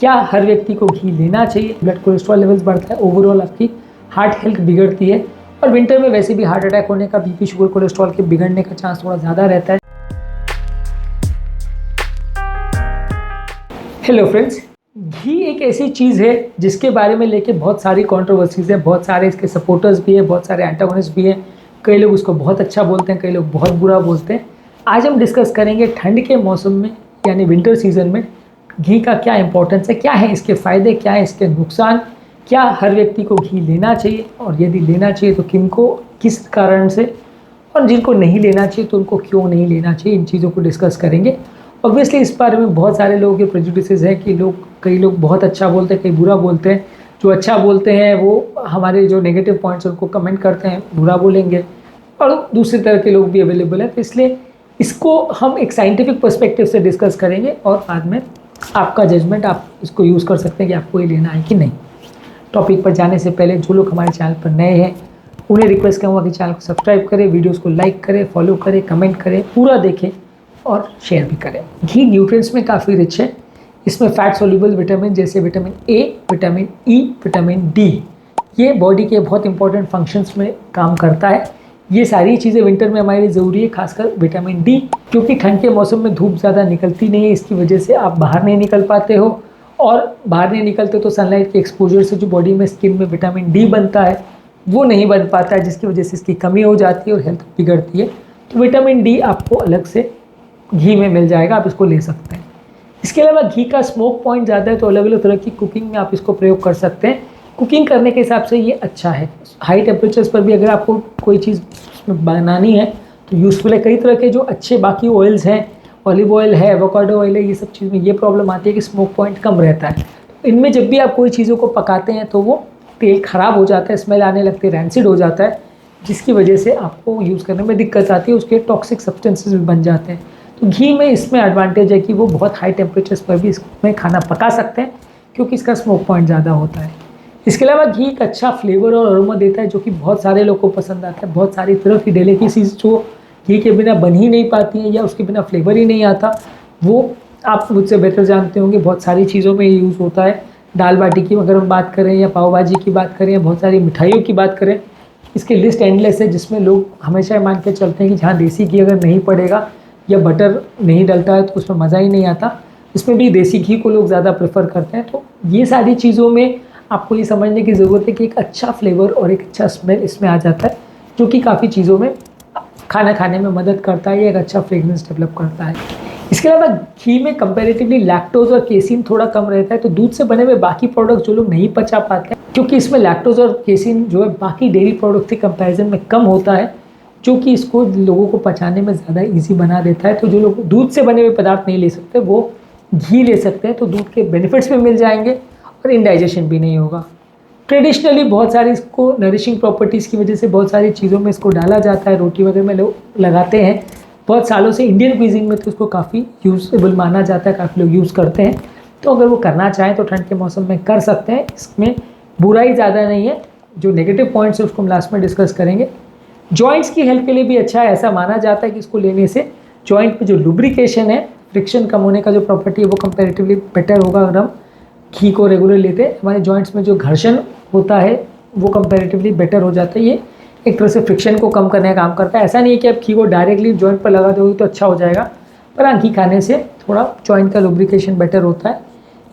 क्या हर व्यक्ति को घी लेना चाहिए? ब्लड कोलेस्ट्रॉल लेवल्स बढ़ता है, ओवरऑल आपकी हार्ट हेल्थ बिगड़ती है और विंटर में वैसे भी हार्ट अटैक होने का, बीपी शुगर कोलेस्ट्रॉल के बिगड़ने का चांस थोड़ा ज़्यादा रहता है। हेलो फ्रेंड्स, घी एक ऐसी चीज़ है जिसके बारे में लेके बहुत सारी कंट्रोवर्सीज है, बहुत सारे इसके सपोर्टर्स भी है, बहुत सारे एंटागोनिस्ट भी हैं। कई लोग उसको बहुत अच्छा बोलते हैं, कई लोग बहुत बुरा बोलते हैं। आज हम डिस्कस करेंगे ठंड के मौसम में यानी विंटर सीजन में घी का क्या इंपॉर्टेंस है, क्या है इसके फ़ायदे, क्या है इसके नुकसान, क्या हर व्यक्ति को घी लेना चाहिए और यदि लेना चाहिए तो किनको, किस कारण से, और जिनको नहीं लेना चाहिए तो उनको क्यों नहीं लेना चाहिए। इन चीज़ों को डिस्कस करेंगे। ऑब्वियसली इस बारे में बहुत सारे लोगों के प्रेजुडिसेस है कि कई लोग बहुत अच्छा बोलते हैं, कई बुरा बोलते हैं। जो अच्छा बोलते हैं वो हमारे जो नेगेटिव पॉइंट्स उनको कमेंट करते हैं, बुरा बोलेंगे, और दूसरी तरह के लोग भी अवेलेबल हैं। तो इसलिए इसको हम एक साइंटिफिक पर्सपेक्टिव से डिस्कस करेंगे और बाद में आपका जजमेंट, आप इसको यूज़ कर सकते हैं कि आपको ये लेना है कि नहीं। टॉपिक पर जाने से पहले जो लोग हमारे चैनल पर नए हैं उन्हें रिक्वेस्ट करूँगा कि चैनल को सब्सक्राइब करें, वीडियोस को लाइक करें, फॉलो करें, कमेंट करें, पूरा देखें और शेयर भी करें। घी न्यूट्रिएंट्स में काफ़ी रिच है। इसमें फैट सोल्यूबल विटामिन जैसे vitamin A, vitamin E, vitamin D, ये बॉडी के बहुत इंपॉर्टेंट फंक्शंस में काम करता है। ये सारी चीज़ें विंटर में हमारे लिए ज़रूरी है, खासकर विटामिन डी, क्योंकि ठंड के मौसम में धूप ज़्यादा निकलती नहीं है। इसकी वजह से आप बाहर नहीं निकल पाते हो, और बाहर नहीं निकलते तो सनलाइट के एक्सपोजर से जो बॉडी में, स्किन में विटामिन डी बनता है वो नहीं बन पाता है, जिसकी वजह से इसकी कमी हो जाती है और हेल्थ बिगड़ती है। तो विटामिन डी आपको अलग से घी में मिल जाएगा, आप इसको ले सकते हैं। इसके अलावा घी का स्मोक पॉइंट ज़्यादा है, तो अलग अलग तरह की कुकिंग में आप इसको प्रयोग कर सकते हैं। कुकिंग करने के हिसाब से ये अच्छा है। हाई टेम्परेचर्स पर भी अगर आपको कोई चीज़ बनानी है तो यूज़फुल है। कई तरह के जो अच्छे बाकी ऑयल्स हैं, ऑलिव ऑयल है, एवोकाडो ऑयल है, ये सब चीज़ में ये प्रॉब्लम आती है कि स्मोक पॉइंट कम रहता है। इनमें जब भी आप कोई चीज़ों को पकाते हैं तो वो तेल ख़राब हो जाता है, स्मेल आने लगती है, रैंसिड हो जाता है, जिसकी वजह से आपको यूज़ करने में दिक्कत आती है, उसके टॉक्सिक सब्सटेंसेस भी बन जाते हैं। तो घी में इसमें एडवांटेज है कि वो बहुत हाई टेम्परेचर्स पर भी इसमें खाना पका सकते हैं, क्योंकि इसका स्मोक पॉइंट ज़्यादा होता है। इसके अलावा घी एक अच्छा फ्लेवर और अरोमा देता है, जो कि बहुत सारे लोगों को पसंद आता है। बहुत सारी तरह की डेलिकेसीज जो घी के बिना बन ही नहीं पाती हैं या उसके बिना फ्लेवर ही नहीं आता, वो आप मुझसे बेहतर जानते होंगे। बहुत सारी चीज़ों में ये यूज़ होता है। दाल बाटी की अगर हम बात करें, या पाव भाजी की बात करें, या बहुत सारी मिठाइयों की बात करें, इसकी लिस्ट एंडलेस है, जिसमें लोग हमेशा मान के चलते हैं कि जहाँ देसी घी अगर नहीं पड़ेगा या बटर नहीं डलता है तो उसमें मज़ा ही नहीं आता। इसमें भी देसी घी को लोग ज़्यादा प्रेफर करते हैं। तो ये सारी चीज़ों में आपको ये समझने की ज़रूरत है कि एक अच्छा फ्लेवर और एक अच्छा स्मेल इसमें आ जाता है, जो कि काफ़ी चीज़ों में खाना खाने में मदद करता है, एक अच्छा फ्रेगनेंस डेवलप करता है। इसके अलावा घी में कंपैरेटिवली लैक्टोज और केसिन थोड़ा कम रहता है, तो दूध से बने हुए बाकी प्रोडक्ट जो लोग नहीं पचा पाते हैं, क्योंकि इसमें लैक्टोज और केसिन जो है बाकी डेयरी प्रोडक्ट के कंपैरिजन में कम होता है, जो कि इसको लोगों को पचाने में ज़्यादा ईजी बना देता है। तो जो लोग दूध से बने हुए पदार्थ नहीं ले सकते वो घी ले सकते हैं, तो दूध के बेनिफिट्स भी मिल जाएंगे और इंडाइजेशन भी नहीं होगा। ट्रेडिशनली बहुत सारी इसको नरिशिंग प्रॉपर्टीज़ की वजह से बहुत सारी चीज़ों में इसको डाला जाता है, रोटी वगैरह में लोग लगाते हैं। बहुत सालों से इंडियन क्विजीन में तो इसको काफ़ी यूज़ेबल माना जाता है, काफ़ी लोग यूज़ करते हैं। तो अगर वो करना चाहें तो ठंड के मौसम में कर सकते हैं, इसमें बुराई ज़्यादा नहीं है। जो नेगेटिव पॉइंट्स है उसको हम लास्ट में डिस्कस करेंगे। जॉइंट्स की हेल्थ के लिए भी अच्छा है। ऐसा माना जाता है कि इसको लेने से जॉइंट पे जो लुब्रिकेशन है, फ्रिक्शन कम होने का जो प्रॉपर्टी है, वो कंपैरेटिवली बेटर होगा अगर हम घी को रेगुलर लेते हैं। हमारे जॉइंट्स में जो घर्षण होता है वो कंपैरेटिवली बेटर हो जाता है। ये एक तरह से फ्रिक्शन को कम करने का काम करता है। ऐसा नहीं है कि आप घी को डायरेक्टली जॉइंट पर लगा दोगे तो अच्छा हो जाएगा, पर हाँ, घी खाने से थोड़ा जॉइंट का लुब्रिकेशन बेटर होता है।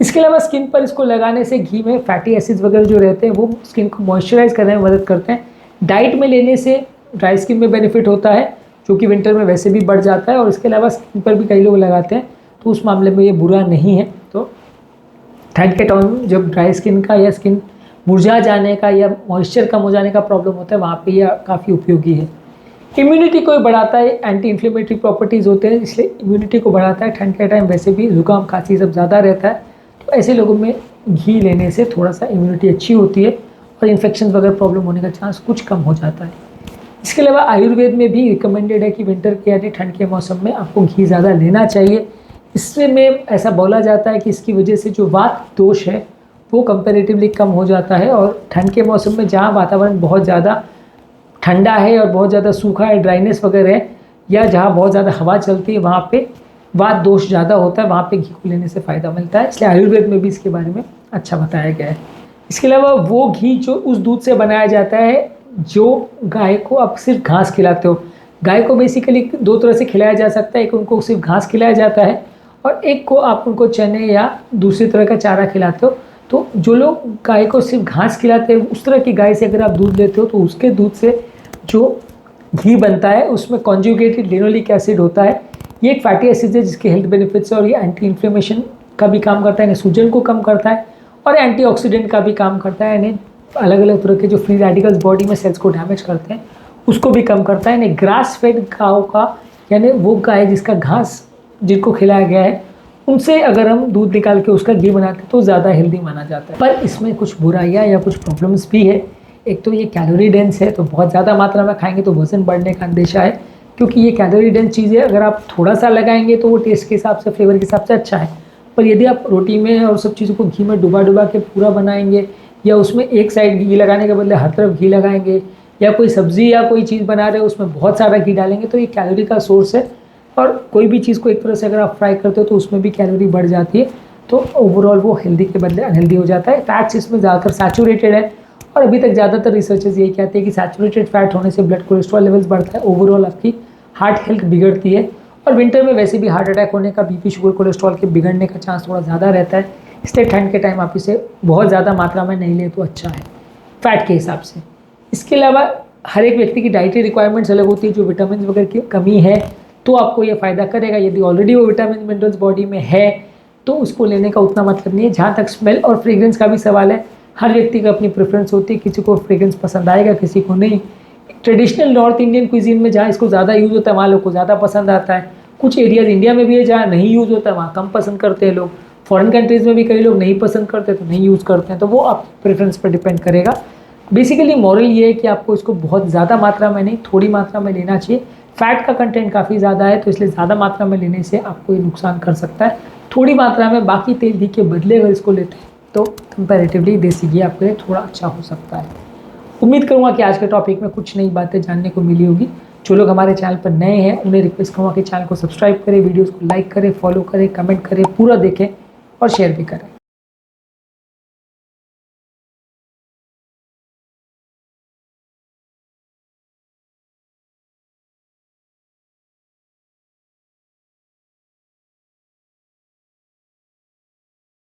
इसके अलावा स्किन पर इसको लगाने से घी में फैटी एसिड्स वगैरह जो रहते हैं वो स्किन को मॉइस्चराइज करने में मदद करते हैं। डाइट में लेने से ड्राई स्किन में बेनिफिट होता है, जो कि विंटर में वैसे भी बढ़ जाता है, और इसके अलावा स्किन पर भी कई लोग लगाते हैं, तो उस मामले में ये बुरा नहीं है। तो ठंड के टाइम जब ड्राई स्किन का या स्किन मुरझा जाने का या मॉइस्चर कम हो जाने का प्रॉब्लम होता है, वहाँ पे ये काफ़ी उपयोगी है। इम्यूनिटी को बढ़ाता है, एंटी इन्फ्लेमेटरी प्रॉपर्टीज़ होते हैं, इसलिए इम्यूनिटी को बढ़ाता है। ठंड के टाइम वैसे भी जुकाम खांसी सब ज़्यादा रहता है, तो ऐसे लोगों में घी लेने से थोड़ा सा इम्यूनिटी अच्छी होती है और इन्फेक्शन वगैरह प्रॉब्लम होने का चांस कुछ कम हो जाता है। इसके अलावा आयुर्वेद में भी रिकमेंडेड है कि विंटर के यानी ठंड के मौसम में आपको घी ज़्यादा लेना चाहिए। इसमें ऐसा बोला जाता है कि इसकी वजह से जो वात दोष है वो कंपैरेटिवली कम हो जाता है, और ठंड के मौसम में जहाँ वातावरण बहुत ज़्यादा ठंडा है और बहुत ज़्यादा सूखा है, ड्राइनेस वगैरह है, या जहाँ बहुत ज़्यादा हवा चलती है, वहाँ पे वात दोष ज़्यादा होता है, वहाँ पे घी को लेने से फ़ायदा मिलता है, इसलिए आयुर्वेद में भी इसके बारे में अच्छा बताया गया है। इसके अलावा वो घी जो उस दूध से बनाया जाता है जो गाय को आप सिर्फ घास खिलाते हो। गाय को बेसिकली दो तरह से खिलाया जा सकता है, एक उनको सिर्फ घास खिलाया जाता है और एक को आप उनको चने या दूसरी तरह का चारा खिलाते हो। तो जो लोग गाय को सिर्फ घास खिलाते हैं उस तरह की गाय से अगर आप दूध लेते हो तो उसके दूध से जो घी बनता है उसमें कॉन्जुगेटेड लिनोलिक एसिड होता है। ये एक फैटी एसिड है जिसके हेल्थ बेनिफिट्स है और ये एंटी इन्फ्लेमेशन का भी काम करता है, यानी सूजन को कम करता है और एंटीऑक्सीडेंट का भी काम करता है, यानी अलग अलग तरह के जो फ्री रेडिकल्स बॉडी में सेल्स को डैमेज करते हैं उसको भी कम करता है। यानी ग्रास फेड गाँव का, यानी वो गाय जिसका घास जिनको खिलाया गया है उनसे अगर हम दूध निकाल के उसका घी बनाते हैं तो ज़्यादा हेल्दी माना जाता है। पर इसमें कुछ बुराइयाँ या कुछ प्रॉब्लम्स भी है। एक तो ये कैलोरी डेंस है, तो बहुत ज़्यादा मात्रा में खाएंगे तो वज़न बढ़ने का अंदेशा है, क्योंकि ये कैलोरी डेंस चीज़ है। अगर आप थोड़ा सा लगाएंगे तो वो टेस्ट के हिसाब से, फ्लेवर के हिसाब से अच्छा है, पर यदि आप रोटी में और सब चीज़ों को घी में डुबा के पूरा बनाएंगे या उसमें एक साइड घी लगाने के बदले हर तरफ घी लगाएंगे या कोई सब्ज़ी या कोई चीज़ बना रहे हो उसमें बहुत सारा घी डालेंगे तो ये कैलोरी का सोर्स है। और कोई भी चीज़ को एक तरह से अगर आप फ्राई करते हो तो उसमें भी कैलोरी बढ़ जाती है, तो ओवरऑल वो हेल्दी के बदले अनहेल्दी हो जाता है। फैट्स इसमें ज़्यादातर सैचुरेटेड है और अभी तक ज़्यादातर रिसर्चर्स यही कहते हैं कि सैचुरेटेड फैट होने से ब्लड कोलेस्ट्रॉल लेवल्स बढ़ता है, ओवरऑल आपकी हार्ट हेल्थ बिगड़ती है और विंटर में वैसे भी हार्ट अटैक होने का, बीपी शुगर कोलेस्ट्रॉल के बिगड़ने का चांस थोड़ा ज़्यादा रहता है, इसलिए ठंड के टाइम आप इसे बहुत ज़्यादा मात्रा में नहीं ले तो अच्छा है फैट के हिसाब से। इसके अलावा हर एक व्यक्ति की डाइटरी रिक्वायरमेंट्स अलग होती है, जो विटामिन वगैरह की कमी है तो आपको ये फ़ायदा करेगा। यदि ऑलरेडी वो विटामिन मिनरल्स बॉडी में है तो उसको लेने का उतना मतलब नहीं है। जहाँ तक स्मेल और फ्रेग्रेंस का भी सवाल है, हर व्यक्ति का अपनी प्रेफरेंस होती है, किसी को फ्रेग्रेंस पसंद आएगा किसी को नहीं। ट्रेडिशनल नॉर्थ इंडियन क्विजीन में जहाँ इसको ज़्यादा यूज़ होता है वहाँ लोग को ज़्यादा पसंद आता है। कुछ एरियाज इंडिया में भी है जहाँ नहीं यूज़ होता है, वहाँ कम पसंद करते हैं लोग। फॉरेन कंट्रीज़ में भी कई लोग नहीं पसंद करते तो नहीं यूज़ करते हैं, तो वो आप प्रेफरेंस पर डिपेंड करेगा। बेसिकली मॉरल ये है कि आपको इसको बहुत ज़्यादा मात्रा में नहीं, थोड़ी मात्रा में लेना चाहिए। फैट का कंटेंट काफ़ी ज़्यादा है तो इसलिए ज़्यादा मात्रा में लेने से आपको ये नुकसान कर सकता है। थोड़ी मात्रा में बाकी तेल घी के बदले अगर इसको लेते हैं तो कंपैरेटिवली देसी घी आपके लिए थोड़ा अच्छा हो सकता है। उम्मीद करूँगा कि आज के टॉपिक में कुछ नई बातें जानने को मिली होगी। जो लोग हमारे चैनल पर नए हैं उन्हें रिक्वेस्ट करूँगा कि चैनल को सब्सक्राइब करें, वीडियोज़ को लाइक करें, फॉलो करें, कमेंट करें, पूरा देखें और शेयर भी करें।